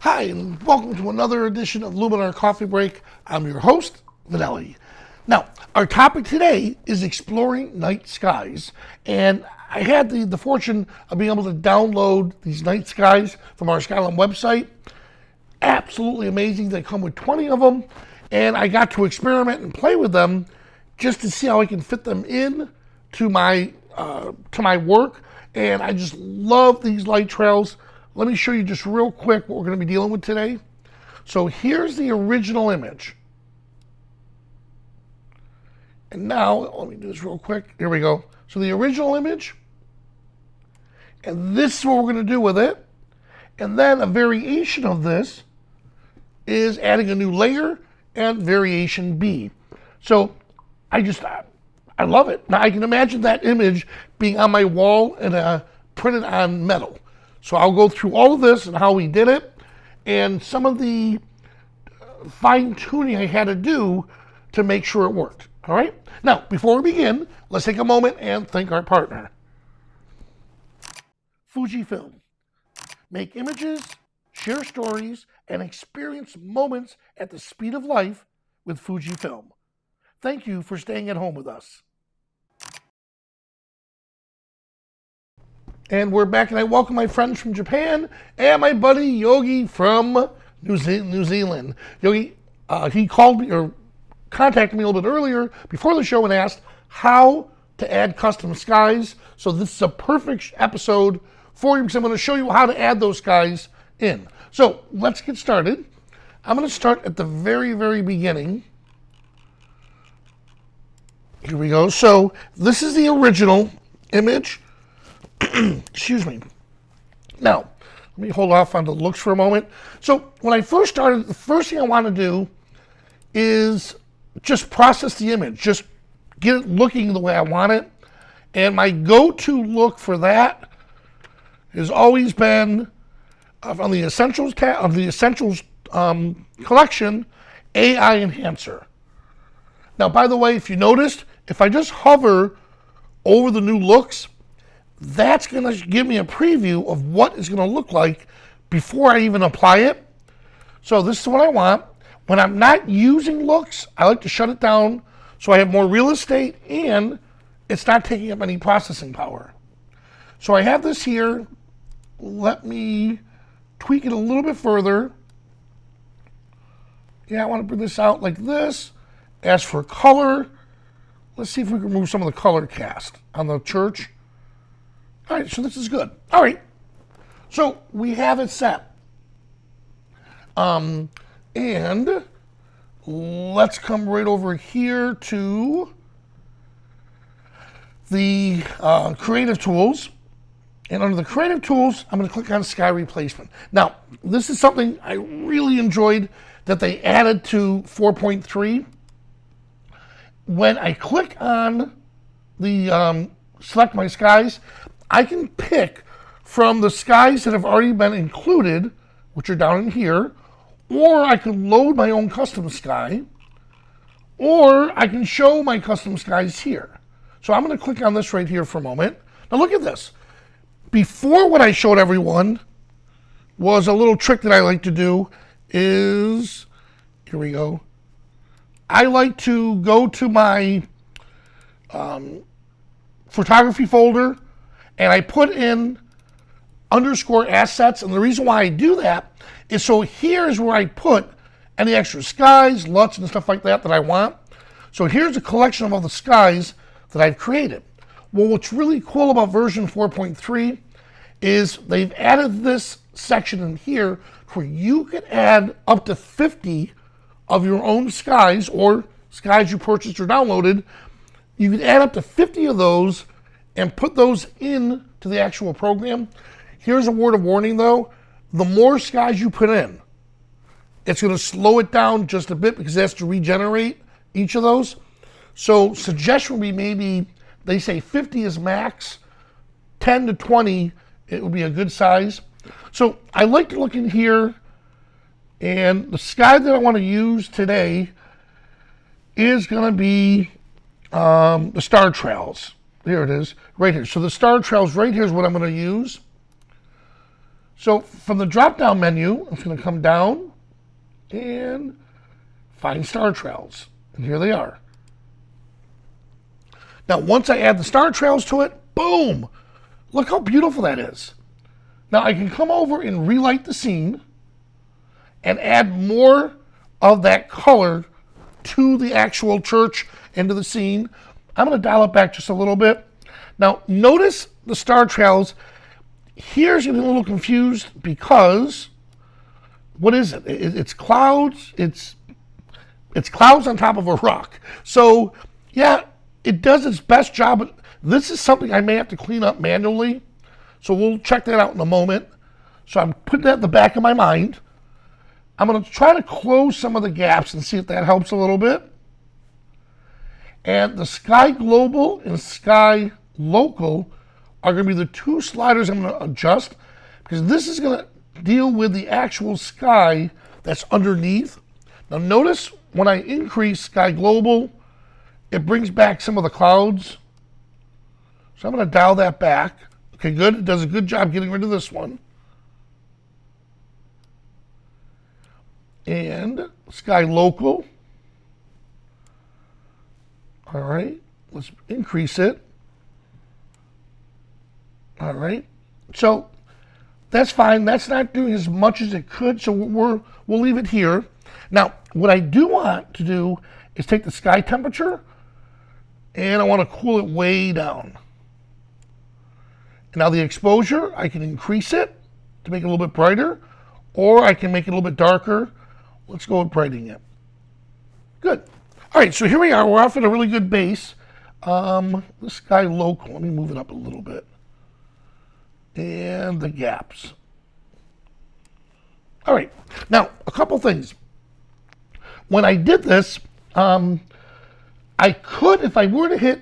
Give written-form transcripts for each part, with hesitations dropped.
Hi, and welcome to another edition of Luminar Coffee Break. I'm your host, Vanelli. Now, our topic today is exploring night skies, and I had the fortune of being able to download these night skies from our Skyline website. Absolutely amazing. They come with 20 of them, and I got to experiment and play with them just to see how I can fit them in to my work, and I just love these light trails. Let me show you just real quick what we're going to be dealing with today. So here's the original image. And now, let me do this real quick. Here we go. So the original image, and this is what we're going to do with it. And then a variation of this is adding a new layer and variation B. So I love it. Now I can imagine that image being on my wall and printed on metal. So I'll go through all of this and how we did it and some of the fine tuning I had to do to make sure it worked. All right. Now, before we begin, let's take a moment and thank our partner. Fujifilm. Make images, share stories, and experience moments at the speed of life with Fujifilm. Thank you for staying at home with us. And we're back, and I welcome my friends from Japan and my buddy Yogi from New Zealand. Yogi, he called me or contacted me a little bit earlier before the show and asked how to add custom skies. So this is a perfect episode for you because I'm going to show you how to add those skies in. So let's get started. I'm going to start at the very, very beginning. Here we go. So this is the original image. Excuse me. Now, let me hold off on the looks for a moment. So when I first started, the first thing I want to do is just process the image, just get it looking the way I want it. And my go-to look for that has always been on the Essentials collection, AI Enhancer. Now, by the way, if you noticed, if I just hover over the new looks, that's going to give me a preview of what it's going to look like before I even apply it. So this is what I want. When I'm not using looks, I like to shut it down so I have more real estate and it's not taking up any processing power. So I have this here. Let me tweak it a little bit further. Yeah, I want to bring this out like this. As for color, let's see if we can remove some of the color cast on the church. All right, so this is good. All right, so we have it set. And let's come right over here to the creative tools. And under the creative tools, I'm going to click on sky replacement. Now, this is something I really enjoyed that they added to 4.3. When I click on the select my skies, I can pick from the skies that have already been included, which are down in here, or I can load my own custom sky, or I can show my custom skies here. So I'm going to click on this right here for a moment. Now look at this. Before, what I showed everyone was a little trick that I like to do is, here we go. I like to go to my photography folder and I put in underscore assets. And the reason why I do that is so here's where I put any extra skies, LUTs, and stuff like that I want. So here's a collection of all the skies that I've created. Well, what's really cool about version 4.3 is they've added this section in here where you can add up to 50 of your own skies or skies you purchased or downloaded. You can add up to 50 of those and put those in to the actual program. Here's a word of warning though. The more skies you put in, it's going to slow it down just a bit because it has to regenerate each of those. So suggestion would be maybe, they say 50 is max, 10 to 20, it would be a good size. So I like to look in here, and the sky that I want to use today is going to be the star trails. Here it is, right here. So the star trails right here is what I'm going to use. So from the drop-down menu, I'm just going to come down and find star trails. And here they are. Now, once I add the star trails to it, boom! Look how beautiful that is. Now, I can come over and relight the scene and add more of that color to the actual church and to the scene. I'm going to dial it back just a little bit. Now, notice the star trails. Here's getting a little confused because what is it? It's clouds. It's clouds on top of a rock. So, yeah, it does its best job. This is something I may have to clean up manually. So we'll check that out in a moment. So I'm putting that in the back of my mind. I'm going to try to close some of the gaps and see if that helps a little bit. And the Sky Global and Sky Local are going to be the two sliders I'm going to adjust because this is going to deal with the actual sky that's underneath. Now notice when I increase Sky Global, it brings back some of the clouds. So I'm going to dial that back. Okay, good. It does a good job getting rid of this one. And Sky Local. All right, let's increase it. All right, so that's fine. That's not doing as much as it could, so we'll leave it here. Now, what I do want to do is take the sky temperature, and I want to cool it way down. And now the exposure, I can increase it to make it a little bit brighter, or I can make it a little bit darker. Let's go with brightening it. Good. All right, so here we are. We're off at a really good base. The Sky Local, let me move it up a little bit. And the gaps. All right, now a couple things. When I did this, I could, if I were to hit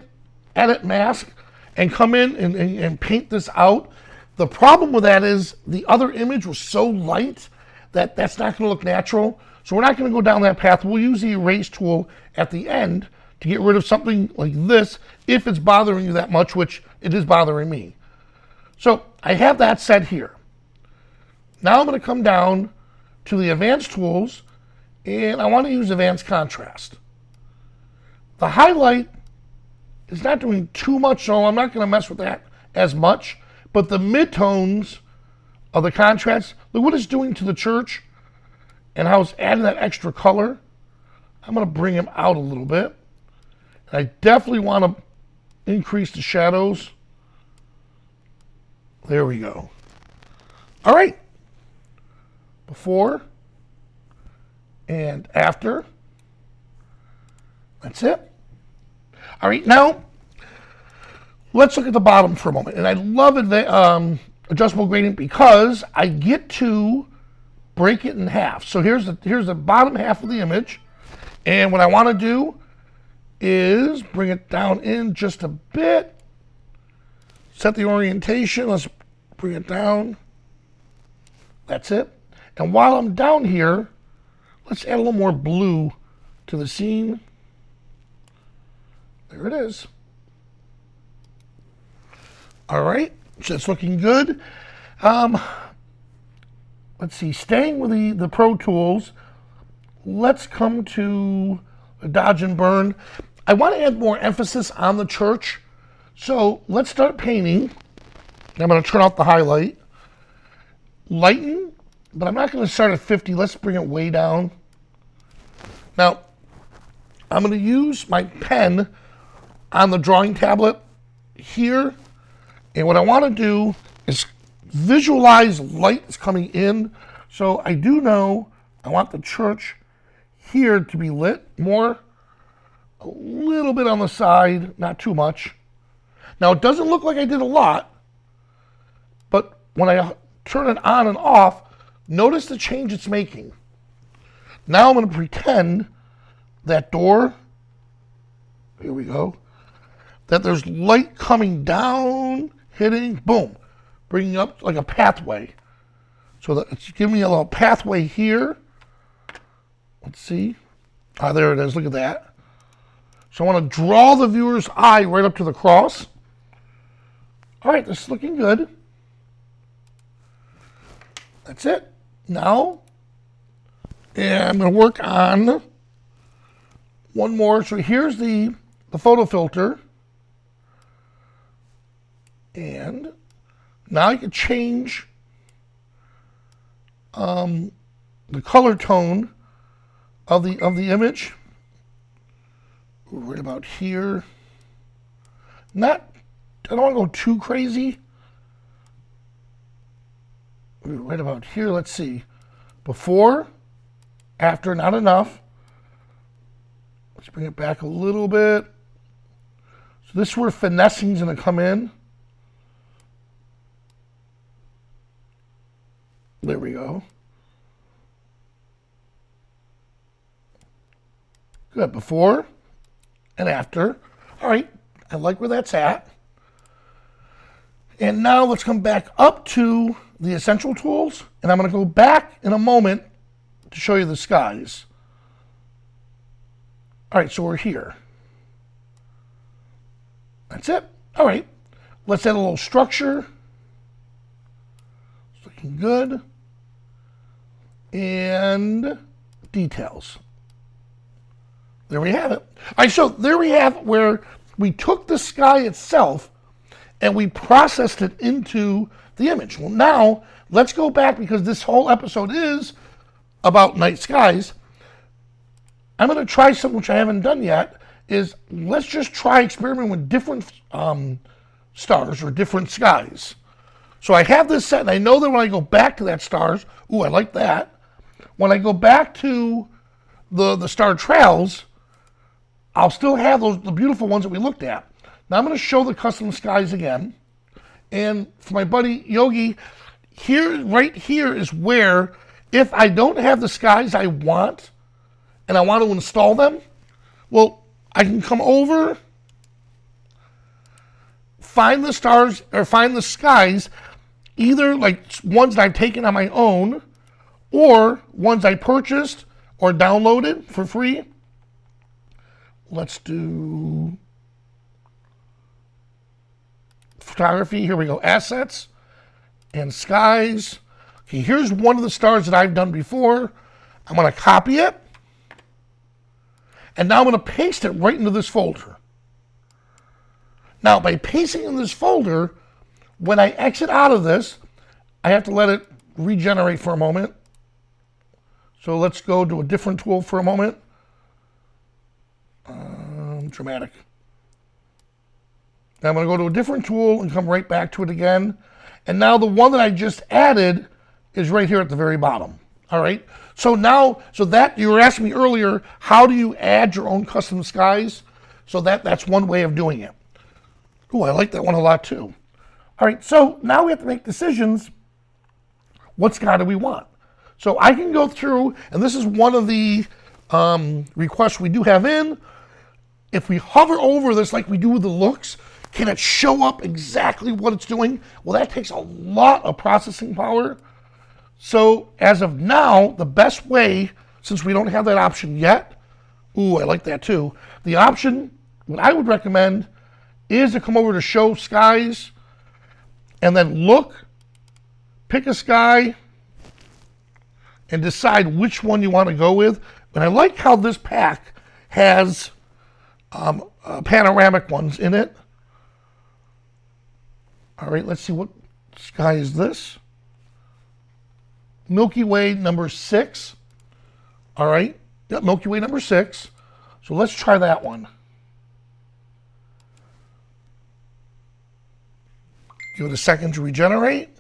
Edit Mask and come in and paint this out, the problem with that is the other image was so light that that's not going to look natural. So we're not going to go down that path. We'll use the erase tool at the end to get rid of something like this if it's bothering you that much, which it is bothering me. So I have that set here. Now I'm going to come down to the advanced tools and I want to use advanced contrast. The highlight is not doing too much, so I'm not going to mess with that as much, but the midtones of the contrast, look what it's doing to the church and how it's adding that extra color. I'm going to bring them out a little bit. And I definitely want to increase the shadows. There we go. All right. Before and after. That's it. All right, now let's look at the bottom for a moment. And I love adjustable gradient because I get to break it in half. So here's the bottom half of the image. And what I want to do is bring it down in just a bit. Set the orientation. Let's bring it down. That's it. And while I'm down here, let's add a little more blue to the scene. There it is. All right, so it's looking good. Let's see, staying with the Pro Tools, let's come to a dodge and burn. I want to add more emphasis on the church. So let's start painting. I'm going to turn off the highlight. Lighten, but I'm not going to start at 50. Let's bring it way down. Now, I'm going to use my pen on the drawing tablet here. And what I want to do is visualize light is coming in. So I do know I want the church here to be lit more. A little bit on the side, not too much. Now it doesn't look like I did a lot, but when I turn it on and off, notice the change it's making. Now I'm going to pretend that door, here we go, that there's light coming down, hitting, boom, bringing up like a pathway. So that it's giving me a little pathway here. Let's see. Ah, there it is. Look at that. So I want to draw the viewer's eye right up to the cross. All right, this is looking good. That's it. Now, and I'm going to work on one more. So here's the photo filter. And now I can change the color tone of the image. Right about here. I don't want to go too crazy. Right about here, let's see. Before, after, not enough. Let's bring it back a little bit. So this is where finessing is going to come in. There we go. Good, before and after. All right, I like where that's at. And now let's come back up to the essential tools, and I'm going to go back in a moment to show you the skies. All right, so we're here. That's it. All right, let's add a little structure. It's looking good. And details. There we have it. All right, so there we have where we took the sky itself and we processed it into the image. Well, now let's go back, because this whole episode is about night skies. I'm going to try something which I haven't done yet, is let's just try experimenting with different stars or different skies. So I have this set, and I know that when I go back to that stars, ooh, I like that. When I go back to the star trails, I'll still have the beautiful ones that we looked at. Now I'm going to show the custom skies again. And for my buddy Yogi, right here is where, if I don't have the skies I want, and I want to install them, well, I can come over, find the stars, or find the skies, either like ones that I've taken on my own, or ones I purchased or downloaded for free. Let's do photography. Here we go. Assets and skies. Okay, here's one of the stars that I've done before. I'm going to copy it. And now I'm going to paste it right into this folder. Now, by pasting in this folder, when I exit out of this, I have to let it regenerate for a moment. So let's go to a different tool for a moment. Dramatic. Now I'm going to go to a different tool and come right back to it again. And now the one that I just added is right here at the very bottom. All right. So now, that you were asking me earlier, how do you add your own custom skies? So that's one way of doing it. Ooh, I like that one a lot too. All right. So now we have to make decisions. What sky do we want? So I can go through, and this is one of the requests we do have in. If we hover over this like we do with the looks, can it show up exactly what it's doing? Well, that takes a lot of processing power. So as of now, the best way, since we don't have that option yet, ooh, I like that too. The option, what I would recommend, is to come over to show skies and then look, pick a sky, and decide which one you want to go with. And I like how this pack has panoramic ones in it. All right, let's see, what sky is this? Milky Way number 6. All right, yep, Milky Way number 6. So let's try that one. Give it a second to regenerate.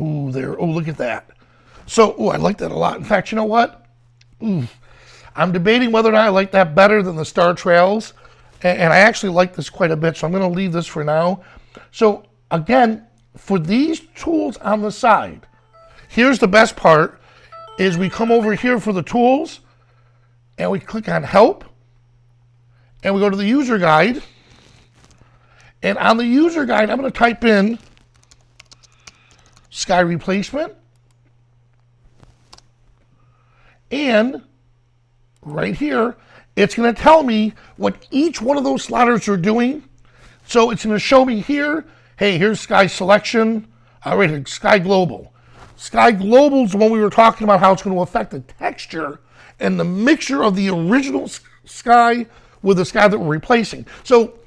Ooh, there. Oh, look at that. So, ooh, I like that a lot. In fact, you know what? Ooh, I'm debating whether or not I like that better than the Star Trails. And I actually like this quite a bit, so I'm going to leave this for now. So, again, for these tools on the side, here's the best part, is we come over here for the tools, and we click on Help, and we go to the User Guide. And on the User Guide, I'm going to type in Sky Replacement. And right here, it's going to tell me what each one of those sliders are doing. So it's going to show me here, hey, here's Sky Selection. All right, Sky Global. Sky Global is the one we were talking about, how it's going to affect the texture and the mixture of the original sky with the sky that we're replacing. So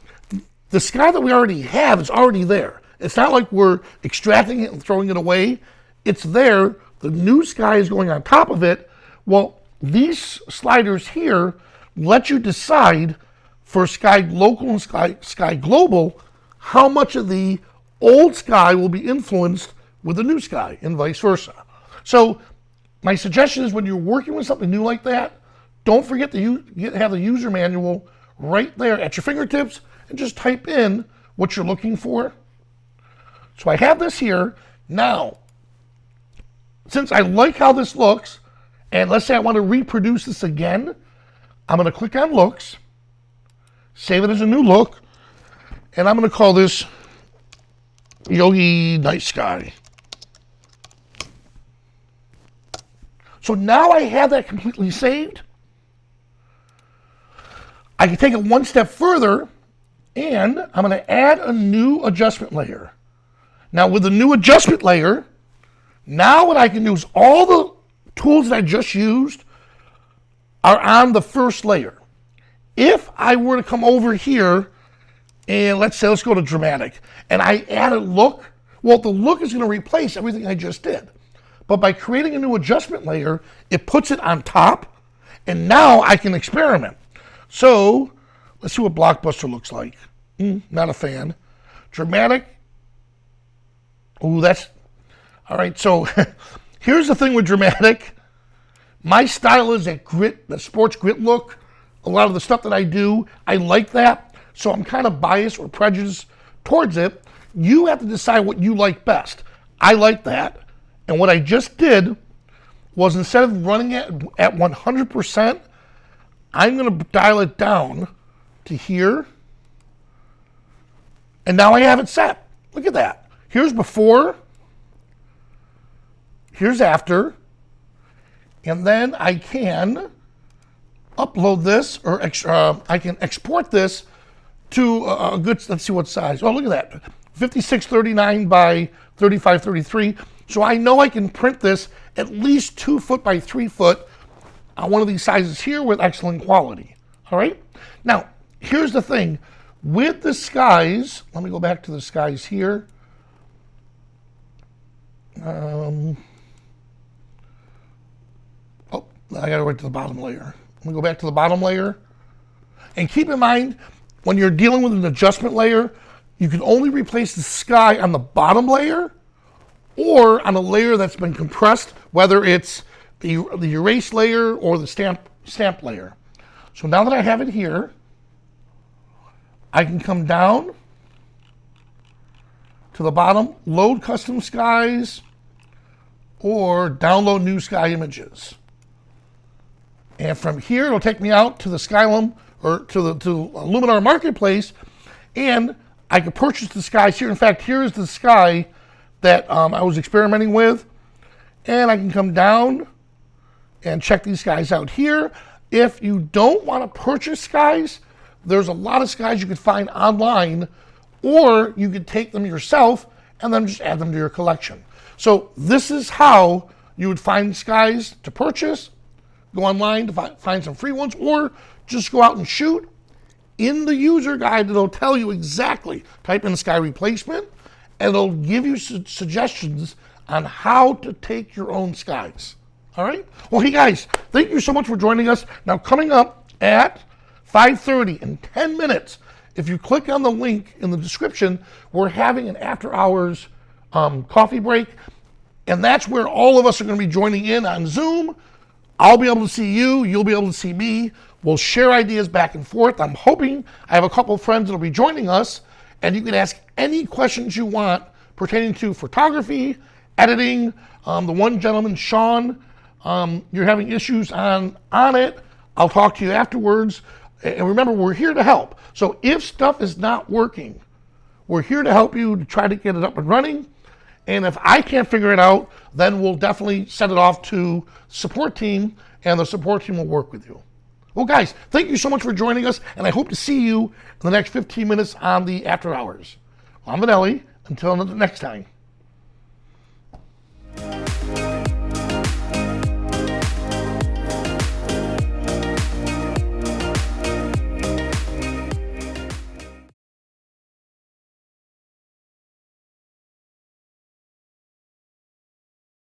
the sky that we already have is already there. It's not like we're extracting it and throwing it away. It's there. The new sky is going on top of it. Well, these sliders here let you decide for Sky Local and Sky Global how much of the old sky will be influenced with the new sky and vice versa. So my suggestion is when you're working with something new like that, don't forget to have the user manual right there at your fingertips and just type in what you're looking for. So I have this here. Now, since I like how this looks, and let's say I want to reproduce this again, I'm going to click on Looks, save it as a new look, and I'm going to call this Yogi Night Sky. So now I have that completely saved. I can take it one step further, and I'm going to add a new adjustment layer. Now with the new adjustment layer, now what I can do is all the tools that I just used are on the first layer. If I were to come over here and let's go to dramatic, and I add a look, well, the look is going to replace everything I just did. But by creating a new adjustment layer, it puts it on top, and now I can experiment. So let's see what Blockbuster looks like. Not a fan. Dramatic. Oh, that's all right. So here's the thing with dramatic. My style is that grit, the sports grit look. A lot of the stuff that I do, I like that. So I'm kind of biased or prejudiced towards it. You have to decide what you like best. I like that. And what I just did was, instead of running it at 100%, I'm going to dial it down to here. And now I have it set. Look at that. Here's before. Here's after. And then I can upload this, or I can export this to a good, let's see what size. Oh, look at that. 5639 by 3533. So I know I can print this at least 2 foot by 3 foot on one of these sizes here with excellent quality. All right. Now, here's the thing with the skies. Let me go back to the skies here. Oh, I got to go right to the bottom layer. Let me go back to the bottom layer. And keep in mind, when you're dealing with an adjustment layer, you can only replace the sky on the bottom layer or on a layer that's been compressed, whether it's the erase layer or the stamp layer. So now that I have it here, I can come down to the bottom, load custom skies, or download new sky images. And from here, it'll take me out to the Skylum, or to Luminar Marketplace, and I can purchase the skies here. In fact, here's the sky that I was experimenting with, and I can come down and check these skies out here. If you don't want to purchase skies, there's a lot of skies you could find online, or you could take them yourself and then just add them to your collection. So this is how you would find skies to purchase. Go online to find some free ones, or just go out and shoot. In the user guide, it'll tell you exactly. Type in sky replacement, and it'll give you suggestions on how to take your own skies. All right? Well, hey guys, thank you so much for joining us. Now, coming up at 5:30 in 10 minutes, if you click on the link in the description, we're having an after-hours coffee break, and that's where all of us are going to be joining in on Zoom. I'll be able to see you, you'll be able to see me. We'll share ideas back and forth. I'm hoping I have a couple of friends that'll be joining us, and you can ask any questions you want pertaining to photography, editing. The one gentleman, Sean, you're having issues on it. I'll talk to you afterwards. And remember, we're here to help. So if stuff is not working, we're here to help you to try to get it up and running. And if I can't figure it out, then we'll definitely send it off to support team, and the support team will work with you. Well, guys, thank you so much for joining us, and I hope to see you in the next 15 minutes on the After Hours. I'm Vanelli. Until next time.